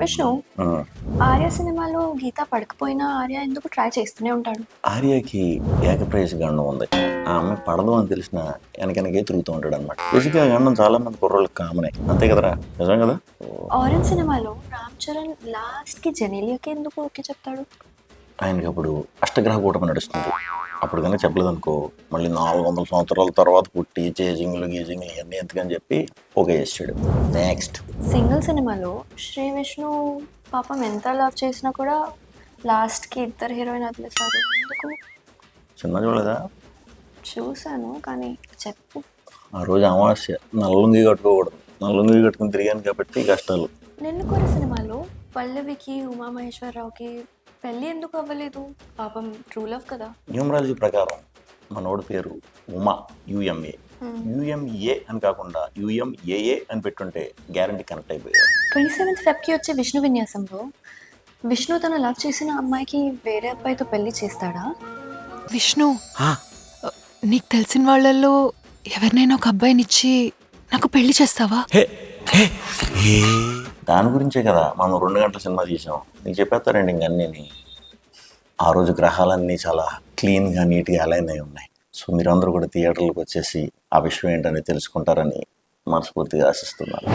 విష్ణు, ఆ, ఆర్య సినిమాలో గీత పడకపోయినా ఆర్య ఎందుకు ట్రై చేస్తూనే ఉంటాడు? ఆర్యకి ఏకప్రేయసి గండం ఉంది. ఆ అమ్మాయి పడదు అని తెలిసిన వెనకనకే తిరుగుతూ ఉంటాడు అనమాట. బేసిక్గా గండం చాలా మంది కుర్రోళ్ళకి కామనే, అంతే కదరా? నిజం కదా? ఆరెంజ్ సినిమాలో రామ్ చరణ్ లాస్ట్ కి జెనీలియాకి ఎందుకు ఓకే చెప్తాడు? ఆయనకి అప్పుడు అష్టగ్రహ కూటమి నడుస్తుంది. అప్పుడు కనుక చెప్పలేదు అనుకో, మళ్ళీ 400 సంవత్సరాల తర్వాత పుట్టి చేజింగ్లు గీజింగ్లు ఇవన్నీ ఎందుకని చెప్పి ఓకే చేసాడు. నెక్స్ట్ సింగిల్ సినిమాలో శ్రీ విష్ణు పాపం ఎంత లవ్ చేసినా కూడా లాస్ట్ కి ఇద్దరు హీరోయిన్ వదిలేశారు ఎందుకు? సినిమా చూడలేదా? చూశాను కానీ చెప్పు. ఆ రోజు అమావాస్య, నల్లుంగి కట్టుకోకూడదు. నల్లుంగి కట్టుకుని తిరిగాను కాబట్టి కష్టాలు. నిన్ను కోరి సినిమాలో పల్లవికి ఉమామహేశ్వరరావుకి పెళ్ళి ఎందుకు అవ్వలేదు? పాపం ట్రూ లవ్ కదా. న్యూమరాలజీ ప్రకారం మనోడి పేరు ఉమా, యుఎంఏ. యుఎంఏ అని కాకుండా యుఎంఏఏ అని పెట్టుంటే గ్యారంటీ కనెక్ట్ అయిపోయారు. 27th ఫెబ్కి వచ్చే విష్ణు విన్యాసంలో విష్ణు తను లవ్ చేసిన అమ్మాయికి వేరే అబ్బాయితో పెళ్లి చేస్తాడా? విష్ణు, నీకు తెలిసిన వాళ్ళల్లో ఎవరినైనా ఒక అబ్బాయినిచ్చి నాకు పెళ్లి చేస్తావా? దాని గురించే కదా మనం 2 గంటల సినిమా తీసాం. నీకు చెప్పేస్తారండి ఇంక అన్నీ. ఆ రోజు గ్రహాలన్నీ చాలా క్లీన్గా నీట్గా అలైన్ అయి ఉన్నాయి. సో మీరందరూ కూడా థియేటర్లకు వచ్చేసి ఆ విషయం ఏంటని తెలుసుకుంటారని మనస్ఫూర్తిగా ఆశిస్తున్నాను.